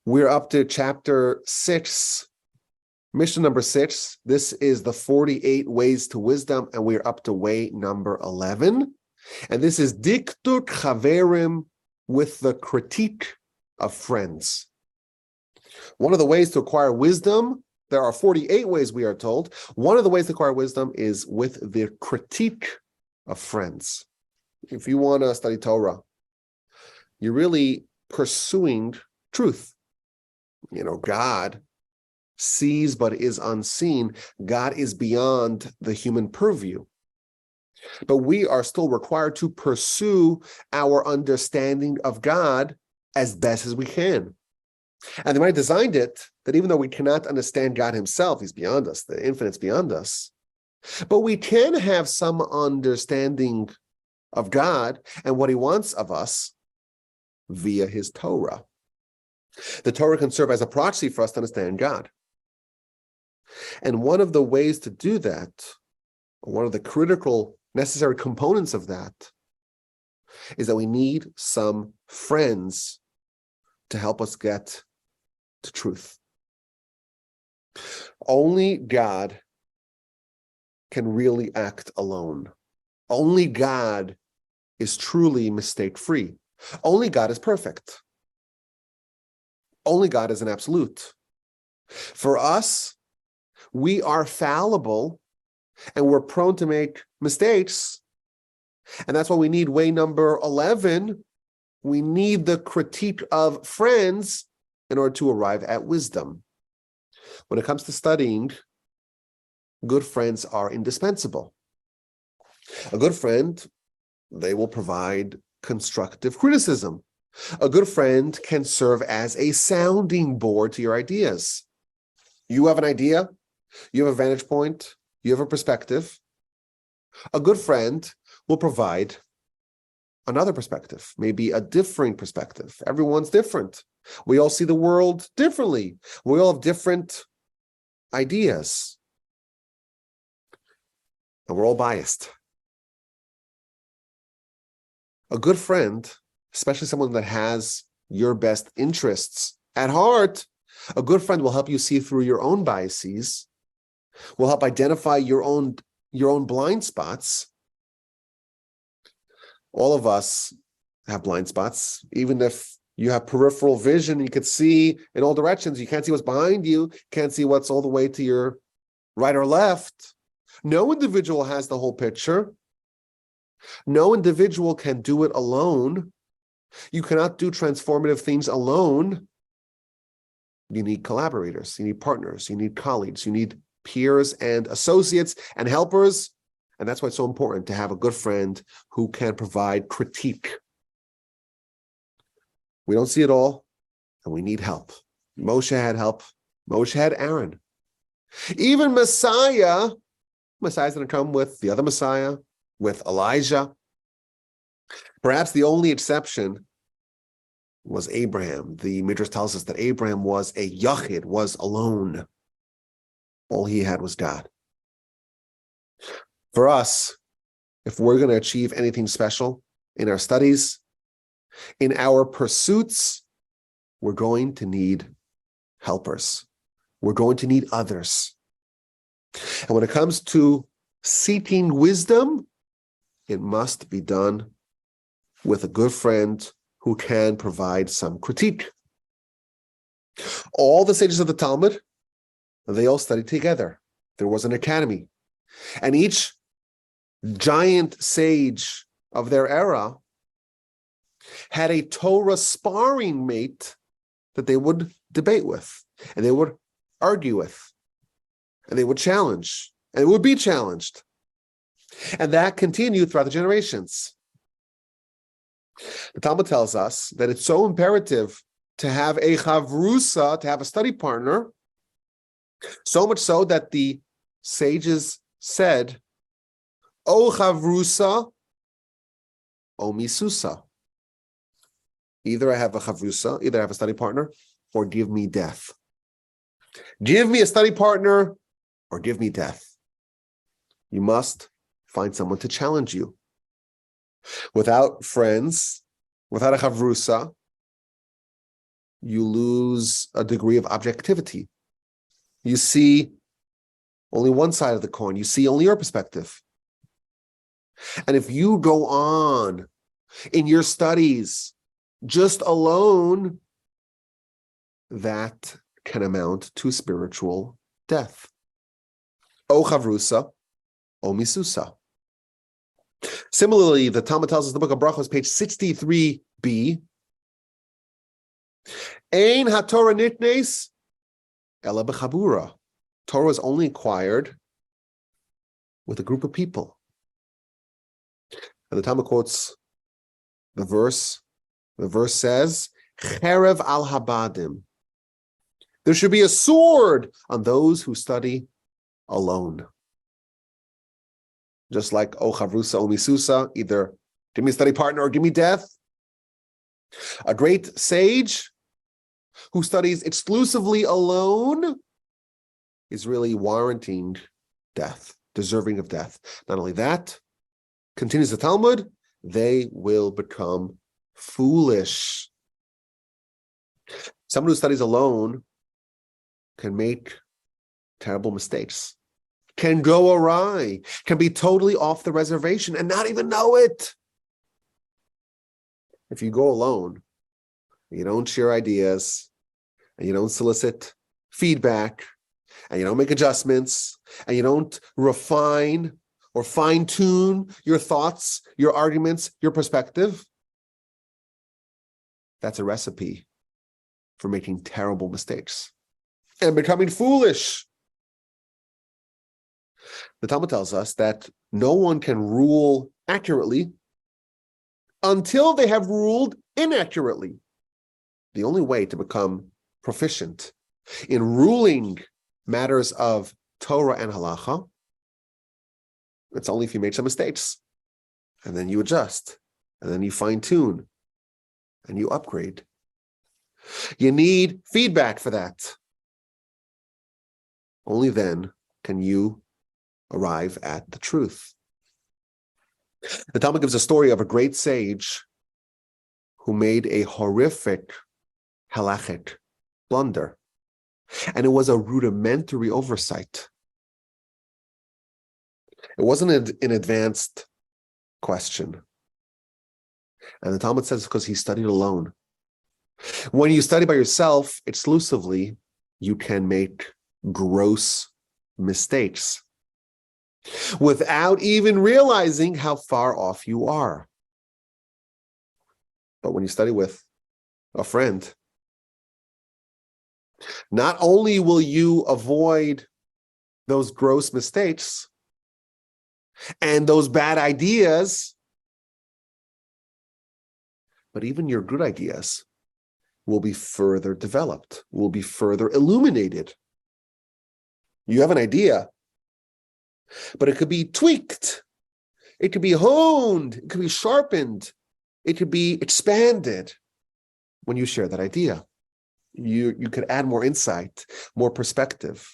We're up to chapter 6, mission number 6. This is the 48 ways to wisdom, and we're up to way number 11. And this is Diktut Chaverim, with the critique of friends. One of the ways to acquire wisdom, there are 48 ways we are told. One of the ways to acquire wisdom is with the critique of friends. If you want to study Torah, you're really pursuing truth. You know, God sees but is unseen. God is beyond the human purview. But we are still required to pursue our understanding of God as best as we can. And the Almighty designed it that even though we cannot understand God himself, he's beyond us, the infinite's beyond us, but we can have some understanding of God and what he wants of us via his Torah. The Torah can serve as a proxy for us to understand God. And one of the ways to do that, one of the critical necessary components of that, is that we need some friends to help us get to truth. Only God can really act alone. Only God is truly mistake-free. Only God is perfect. Only God is an absolute. For us, we are fallible and we're prone to make mistakes. And that's why we need way number 11. We need the critique of friends in order to arrive at wisdom. When it comes to studying, good friends are indispensable. A good friend, they will provide constructive criticism. A good friend can serve as a sounding board to your ideas. You have an idea, you have a vantage point, you have a perspective. A good friend will provide another perspective, maybe a differing perspective. Everyone's different. We all see the world differently. We all have different ideas. And we're all biased. A good friend, especially someone that has your best interests at heart, a good friend will help you see through your own biases, will help identify your own blind spots. All of us have blind spots. Even if you have peripheral vision, you could see in all directions. You can't see what's behind you, can't see what's all the way to your right or left. No individual has the whole picture. No individual can do it alone. You cannot do transformative things alone. You need collaborators, you need partners, you need colleagues, you need peers and associates and helpers. And that's why it's so important to have a good friend who can provide critique. We don't see it all, and we need help. Moshe had help. Moshe had Aaron. Even Messiah's going to come with the other Messiah, with Elijah. Perhaps the only exception was Abraham. The Midrash tells us that Abraham was a yachid, was alone. All he had was God. For us, if we're going to achieve anything special in our studies, in our pursuits, we're going to need helpers. We're going to need others. And when it comes to seeking wisdom, it must be done with a good friend who can provide some critique. All the sages of the Talmud, they all studied together. There was an academy. And each giant sage of their era had a Torah sparring mate that they would debate with, and they would argue with, and they would challenge, and it would be challenged. And that continued throughout the generations. The Talmud tells us that it's so imperative to have a chavrusa, to have a study partner, so much so that the sages said, O chavrusa, O misusa. Either I have a chavrusa, either I have a study partner, or give me death. Give me a study partner, or give me death. You must find someone to challenge you. Without friends, without a chavrusa, you lose a degree of objectivity. You see only one side of the coin. You see only your perspective. And if you go on in your studies just alone, that can amount to spiritual death. O chavrusa, o misusa. Similarly, the Talmud tells us in the book of Brachos, page 63b, Ein haTorah nitnes ela b'chabura. Torah is only acquired with a group of people. And the Talmud quotes the verse. The verse says, Cherev al habadim. There should be a sword on those who study alone. Just like O chavrusa o misusa, either give me a study partner or give me death. A great sage who studies exclusively alone is really warranting death, deserving of death. Not only that, continues the Talmud, they will become foolish. Someone who studies alone can make terrible mistakes, can go awry, can be totally off the reservation and not even know it. If you go alone, you don't share ideas, and you don't solicit feedback, and you don't make adjustments, and you don't refine or fine-tune your thoughts, your arguments, your perspective, that's a recipe for making terrible mistakes and becoming foolish. The Talmud tells us that no one can rule accurately until they have ruled inaccurately. The only way to become proficient in ruling matters of Torah and halacha, it's only if you make some mistakes, and then you adjust, and then you fine-tune, and you upgrade. You need feedback for that. Only then can you arrive at the truth. The Talmud gives a story of a great sage who made a horrific halachic blunder. And it was a rudimentary oversight. It wasn't an advanced question. And the Talmud says because he studied alone. When you study by yourself exclusively, you can make gross mistakes without even realizing how far off you are. But when you study with a friend, not only will you avoid those gross mistakes and those bad ideas, but even your good ideas will be further developed, will be further illuminated. You have an idea, but it could be tweaked, it could be honed, it could be sharpened, it could be expanded when you share that idea. You could add more insight, more perspective,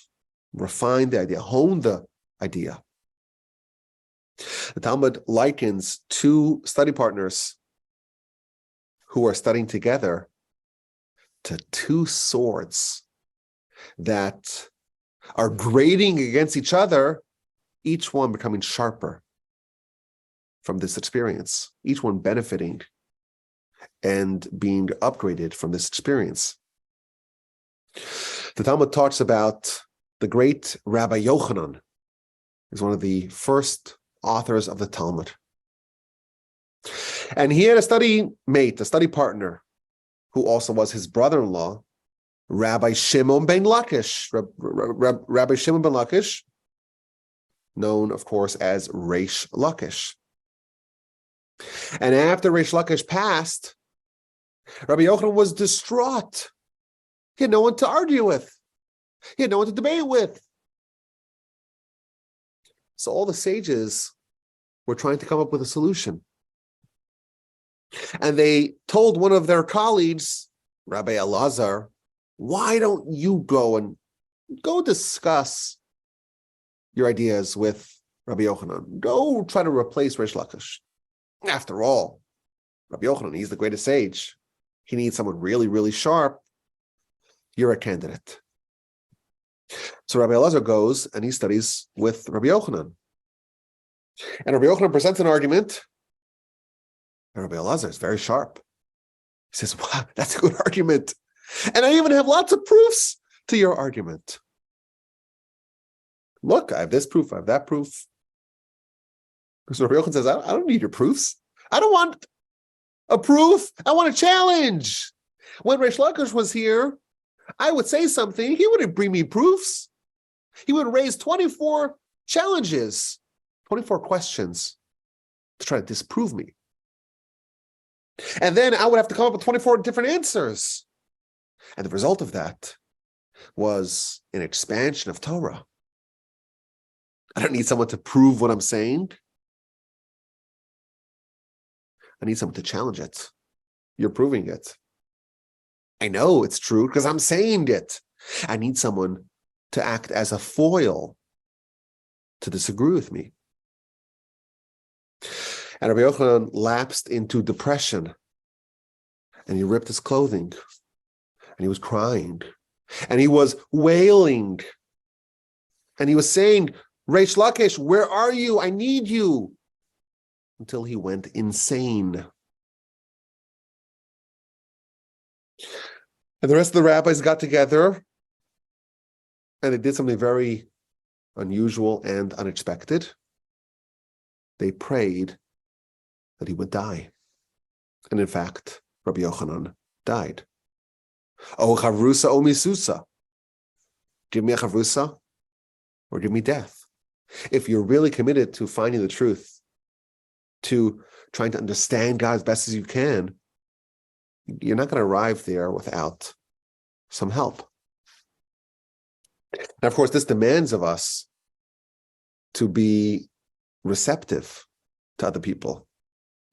refine the idea, hone the idea. The Talmud likens two study partners who are studying together to two swords that are grating against each other, each one becoming sharper from this experience, each one benefiting and being upgraded from this experience. The Talmud talks about the great Rabbi Yochanan. He's one of the first authors of the Talmud. And he had a study mate, a study partner, who also was his brother-in-law, Rabbi Shimon ben Lakish. Rabbi Shimon ben Lakish, known, of course, as Reish Lakish. And after Reish Lakish passed, Rabbi Yochanan was distraught. He had no one to argue with. He had no one to debate with. So all the sages were trying to come up with a solution. And they told one of their colleagues, Rabbi Elazar, why don't you go discuss your ideas with Rabbi Yochanan? Go try to replace Reish Lakish. After all, Rabbi Yochanan, he's the greatest sage. He needs someone really, really sharp you're a candidate. So Rabbi Elazar goes and he studies with Rabbi Yochanan. And Rabbi Yochanan presents an argument. And Rabbi Elazar is very sharp. He says, wow, that's a good argument. And I even have lots of proofs to your argument. Look, I have this proof, I have that proof. Because Rabbi Yochanan says, I don't need your proofs. I don't want a proof. I want a challenge. When Reish Lakish was here, I would say something. He wouldn't bring me proofs. He would raise 24 challenges, 24 questions to try to disprove me. And then I would have to come up with 24 different answers. And the result of that was an expansion of Torah. I don't need someone to prove what I'm saying. I need someone to challenge it. You're proving it. I know it's true because I'm saying it. I need someone to act as a foil to disagree with me. And Rabbi Yochanan lapsed into depression. And he ripped his clothing. And he was crying. And he was wailing. And he was saying, Reish Lakish, where are you? I need you. Until he went insane. And the rest of the rabbis got together and they did something very unusual and unexpected. They prayed that he would die. And in fact, Rabbi Yochanan died. Oh, chavrusa, oh misusa. Give me a chavrusa or give me death. If you're really committed to finding the truth, to trying to understand God as best as you can, you're not going to arrive there without some help. And of course, this demands of us to be receptive to other people.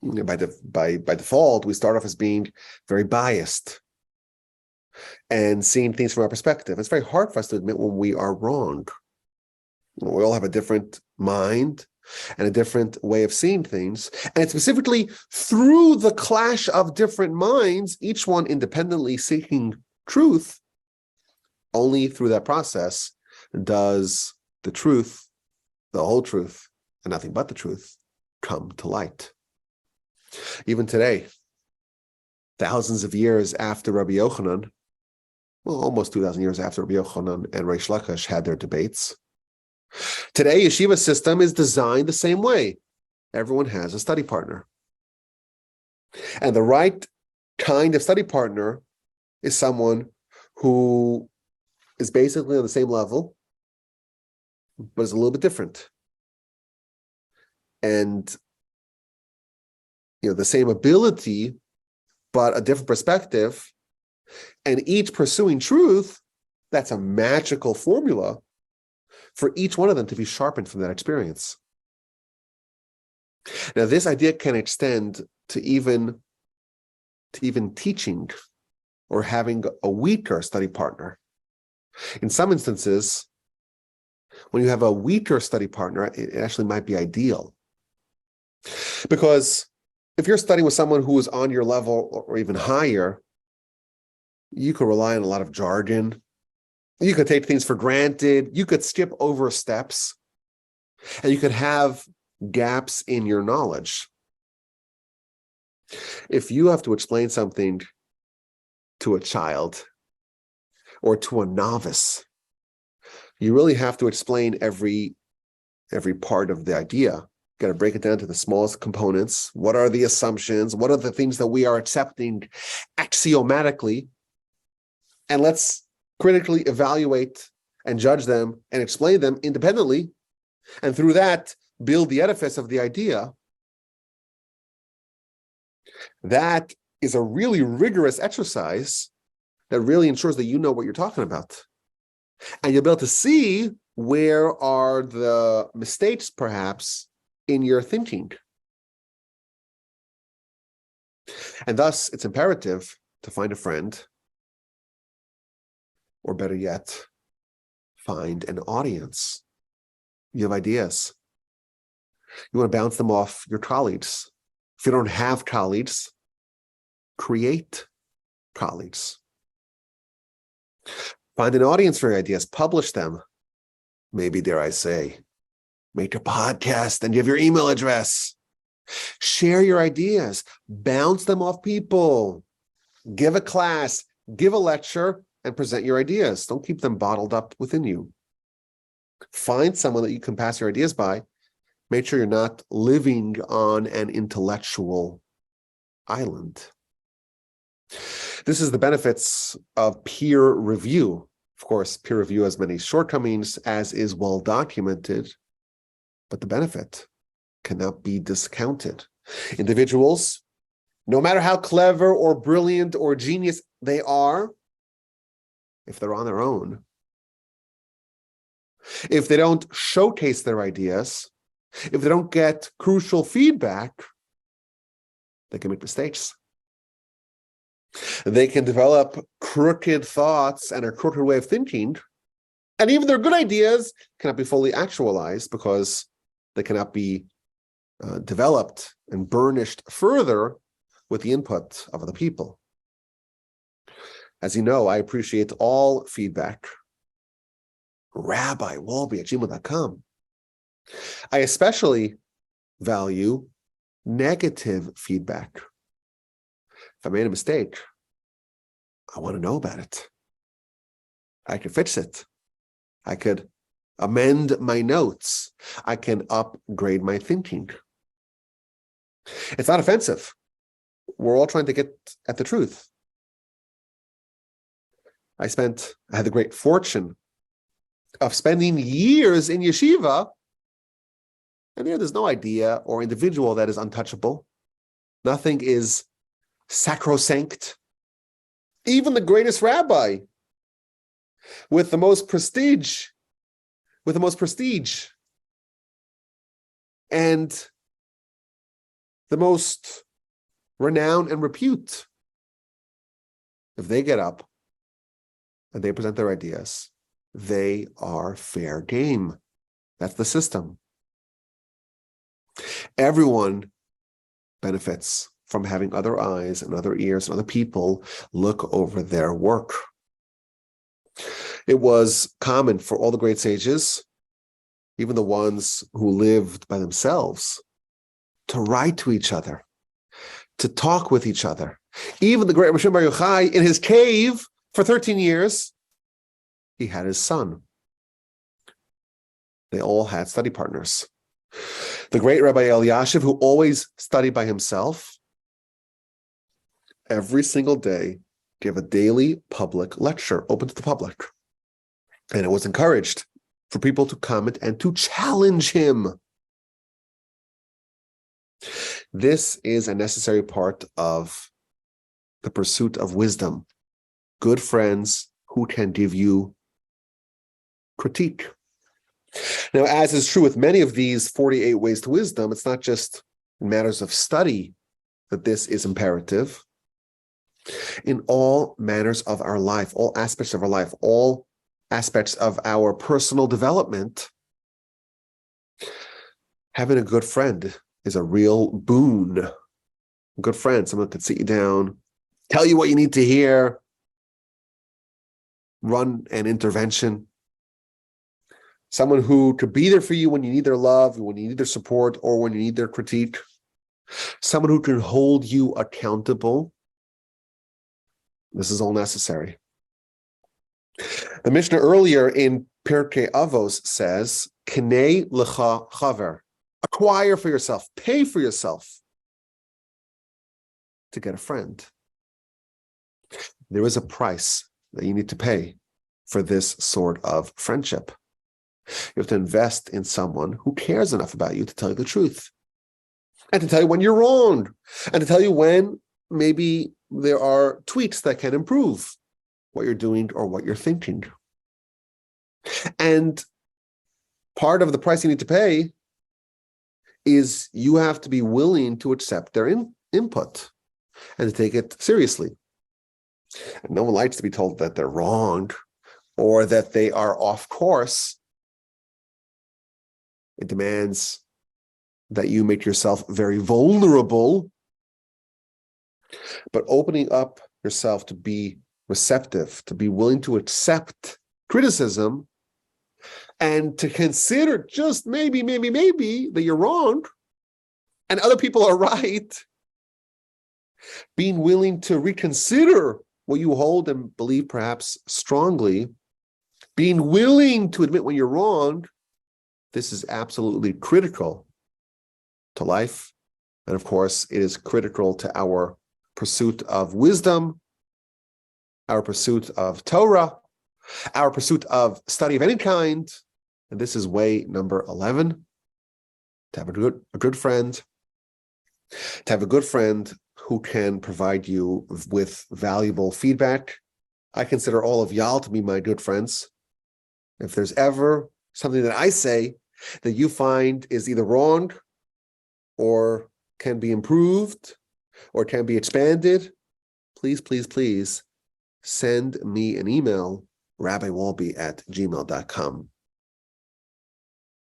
By default, we start off as being very biased and seeing things from our perspective. It's very hard for us to admit when we are wrong. We all have a different mind and a different way of seeing things. And specifically through the clash of different minds, each one independently seeking truth, only through that process does the truth, the whole truth, and nothing but the truth, come to light. Even today, thousands of years after Rabbi Yochanan, well, almost 2,000 years after Rabbi Yochanan and Reish Lakish had their debates, today, yeshiva system is designed the same way. Everyone has a study partner. And the right kind of study partner is someone who is basically on the same level, but is a little bit different. And the same ability, but a different perspective, and each pursuing truth, that's a magical formula for each one of them to be sharpened from that experience. Now, this idea can extend to even teaching or having a weaker study partner. In some instances, when you have a weaker study partner, it actually might be ideal. Because if you're studying with someone who is on your level or even higher, you could rely on a lot of jargon. You could take things for granted. You could skip over steps. And you could have gaps in your knowledge. If you have to explain something to a child or to a novice, you really have to explain every part of the idea. Got to break it down to the smallest components. What are the assumptions? What are the things that we are accepting axiomatically? And let's critically evaluate and judge them and explain them independently. And through that, build the edifice of the idea. That is a really rigorous exercise that really ensures that you know what you're talking about. And you'll be able to see where are the mistakes, perhaps, in your thinking. And thus, it's imperative to find a friend, or better yet, find an audience. You have ideas. You want to bounce them off your colleagues. If you don't have colleagues, create colleagues. Find an audience for your ideas, publish them. Maybe, dare I say, make a podcast and give your email address. Share your ideas, bounce them off people, give a class, give a lecture, and present your ideas. Don't keep them bottled up within you. Find someone that you can pass your ideas by. Make sure you're not living on an intellectual island. This is the benefits of peer review. Of course, peer review has many shortcomings, as is well documented, but the benefit cannot be discounted. Individuals, no matter how clever or brilliant or genius they are, if they're on their own, if they don't showcase their ideas, if they don't get crucial feedback, they can make mistakes. They can develop crooked thoughts and a crooked way of thinking, and even their good ideas cannot be fully actualized because they cannot be developed and burnished further with the input of other people. As you know, I appreciate all feedback. RabbiWolbe@gmail.com. I especially value negative feedback. If I made a mistake, I want to know about it. I could fix it. I could amend my notes. I can upgrade my thinking. It's not offensive. We're all trying to get at the truth. I had the great fortune of spending years in yeshiva, and there's no idea or individual that is untouchable. Nothing is sacrosanct. Even the greatest rabbi with the most prestige and the most renown and repute, if they get up and they present their ideas, they are fair game. That's the system. Everyone benefits from having other eyes and other ears and other people look over their work. It was common for all the great sages, even the ones who lived by themselves, to write to each other, to talk with each other. Even the great Rabbi Shimon Bar Yochai, in his cave for 13 years, he had his son. They all had study partners. The great Rabbi Eliashiv, who always studied by himself, every single day gave a daily public lecture, open to the public. And it was encouraged for people to comment and to challenge him. This is a necessary part of the pursuit of wisdom. Good friends who can give you critique. Now, as is true with many of these 48 ways to wisdom, it's not just in matters of study that this is imperative. In all manners of our life, all aspects of our life, all aspects of our personal development, having a good friend is a real boon. A good friend, someone could sit you down, tell you what you need to hear, run an intervention. Someone who could be there for you when you need their love, when you need their support, or when you need their critique. Someone who can hold you accountable. This is all necessary. The Mishnah earlier in Pirkei Avos says, Knei lecha chaver. Acquire for yourself, pay for yourself to get a friend. There is a price that you need to pay for this sort of friendship. You have to invest in someone who cares enough about you to tell you the truth, and to tell you when you're wrong, and to tell you when maybe there are tweaks that can improve what you're doing or what you're thinking. And part of the price you need to pay is you have to be willing to accept their input and to take it seriously. And no one likes to be told that they're wrong or that they are off course. It demands that you make yourself very vulnerable, but opening up yourself to be receptive, to be willing to accept criticism, and to consider just maybe that you're wrong and other people are right. Being willing to reconsider what you hold and believe perhaps strongly. Being willing to admit when you're wrong. This is absolutely critical to life. And of course, it is critical to our pursuit of wisdom, our pursuit of Torah, our pursuit of study of any kind. And this is way number 11. To have a good friend, to have a good friend who can provide you with valuable feedback. I consider all of y'all to be my good friends. If there's ever something that I say that you find is either wrong or can be improved or can be expanded, please send me an email, rabbiwolbe@gmail.com.